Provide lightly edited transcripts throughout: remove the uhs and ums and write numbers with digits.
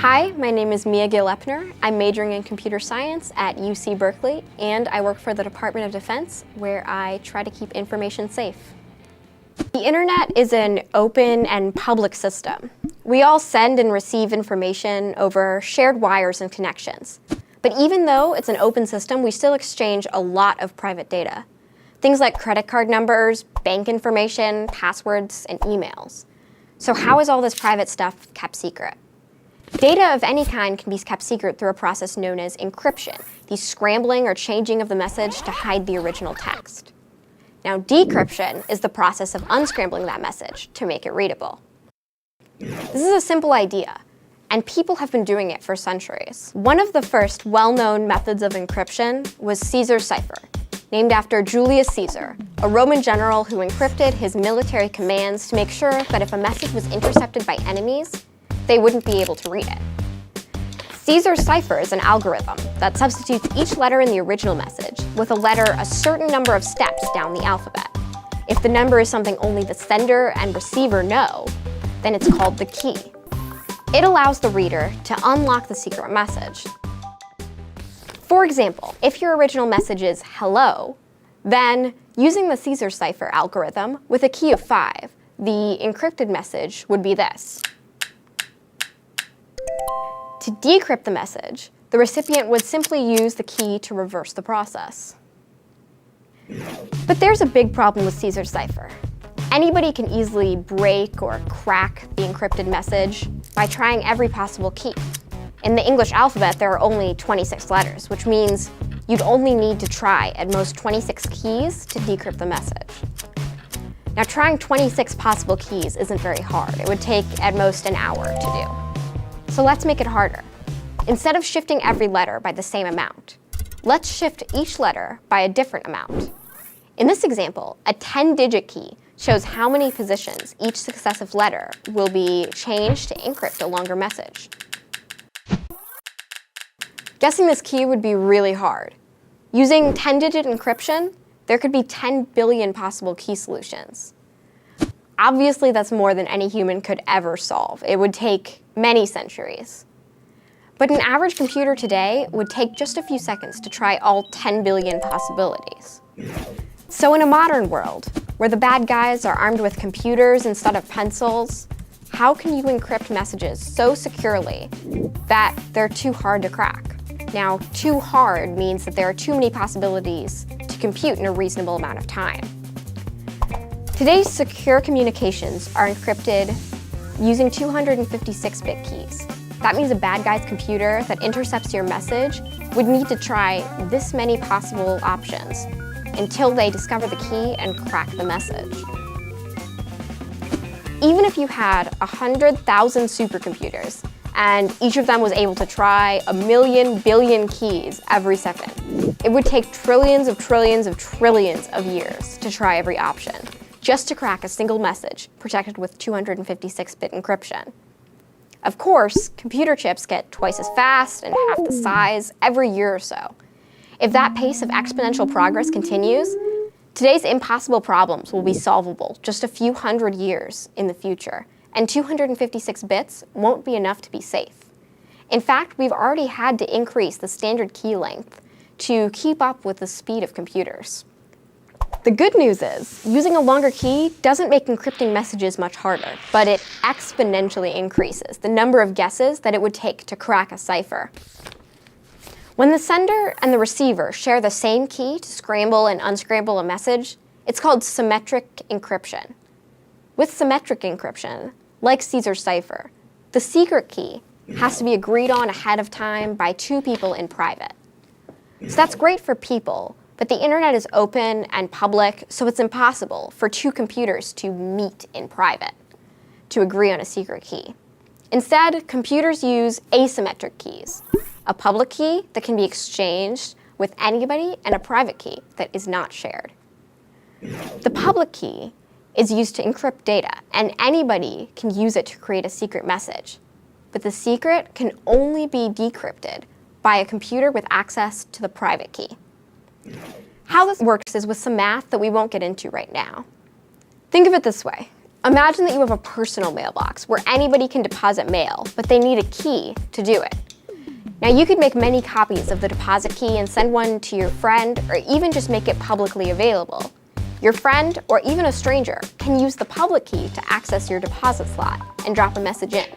Hi, my name is Mia Gill-Epner. I'm majoring in computer science at UC Berkeley, and I work for the Department of Defense, where I try to keep information safe. The internet is an open and public system. We all send and receive information over shared wires and connections. But even though it's an open system, we still exchange a lot of private data. Things like credit card numbers, bank information, passwords, and emails. So how is all this private stuff kept secret? Data of any kind can be kept secret through a process known as encryption, the scrambling or changing of the message to hide the original text. Now, decryption is the process of unscrambling that message to make it readable. This is a simple idea, and people have been doing it for centuries. One of the first well-known methods of encryption was Caesar's cipher, named after Julius Caesar, a Roman general who encrypted his military commands to make sure that if a message was intercepted by enemies, they wouldn't be able to read it. Caesar's cipher is an algorithm that substitutes each letter in the original message with a letter a certain number of steps down the alphabet. If the number is something only the sender and receiver know, then it's called the key. It allows the reader to unlock the secret message. For example, if your original message is hello, then using the Caesar cipher algorithm with a key of 5, the encrypted message would be this. To decrypt the message, the recipient would simply use the key to reverse the process. But there's a big problem with Caesar's cipher. Anybody can easily break or crack the encrypted message by trying every possible key. In the English alphabet, there are only 26 letters, which means you'd only need to try at most 26 keys to decrypt the message. Now, trying 26 possible keys isn't very hard. It would take at most an hour to do. So let's make it harder. Instead of shifting every letter by the same amount, let's shift each letter by a different amount. In this example, a 10-digit key shows how many positions each successive letter will be changed to encrypt a longer message. Guessing this key would be really hard. Using 10-digit encryption, there could be 10 billion possible key solutions. Obviously, that's more than any human could ever solve. It would take many centuries. But an average computer today would take just a few seconds to try all 10 billion possibilities. So in a modern world, where the bad guys are armed with computers instead of pencils, how can you encrypt messages so securely that they're too hard to crack? Now, too hard means that there are too many possibilities to compute in a reasonable amount of time. Today's secure communications are encrypted using 256-bit keys. That means a bad guy's computer that intercepts your message would need to try this many possible options until they discover the key and crack the message. Even if you had 100,000 supercomputers and each of them was able to try 1,000,000 billion keys every second, it would take trillions of trillions of trillions of years to try every option, just to crack a single message protected with 256-bit encryption. Of course, computer chips get twice as fast and half the size every year or so. If that pace of exponential progress continues, today's impossible problems will be solvable just a few hundred years in the future, and 256 bits won't be enough to be safe. In fact, we've already had to increase the standard key length to keep up with the speed of computers. The good news is, using a longer key doesn't make encrypting messages much harder, but it exponentially increases the number of guesses that it would take to crack a cipher. When the sender and the receiver share the same key to scramble and unscramble a message, it's called symmetric encryption. With symmetric encryption, like Caesar's cipher, the secret key has to be agreed on ahead of time by 2 people in private. So that's great for people, but the internet is open and public, so it's impossible for 2 computers to meet in private to agree on a secret key. Instead, computers use asymmetric keys, a public key that can be exchanged with anybody and a private key that is not shared. The public key is used to encrypt data, and anybody can use it to create a secret message. But the secret can only be decrypted by a computer with access to the private key. How this works is with some math that we won't get into right now. Think of it this way. Imagine that you have a personal mailbox where anybody can deposit mail, but they need a key to do it. Now, you could make many copies of the deposit key and send one to your friend, or even just make it publicly available. Your friend, or even a stranger, can use the public key to access your deposit slot and drop a message in.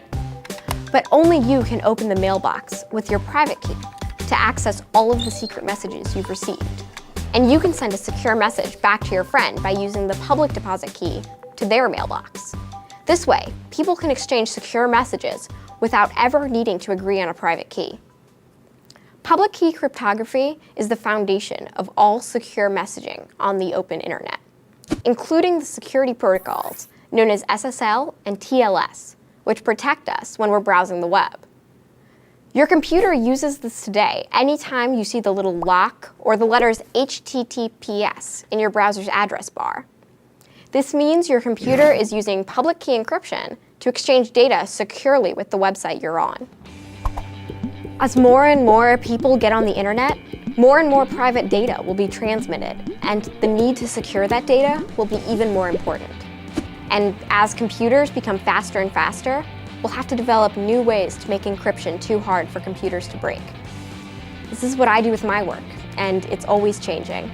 But only you can open the mailbox with your private key to access all of the secret messages you've received. And you can send a secure message back to your friend by using the public deposit key to their mailbox. This way, people can exchange secure messages without ever needing to agree on a private key. Public key cryptography is the foundation of all secure messaging on the open internet, including the security protocols known as SSL and TLS, which protect us when we're browsing the web. Your computer uses this today anytime you see the little lock or the letters HTTPS in your browser's address bar. This means your computer is using public key encryption to exchange data securely with the website you're on. As more and more people get on the internet, more and more private data will be transmitted, and the need to secure that data will be even more important. And as computers become faster and faster, we'll have to develop new ways to make encryption too hard for computers to break. This is what I do with my work, and it's always changing.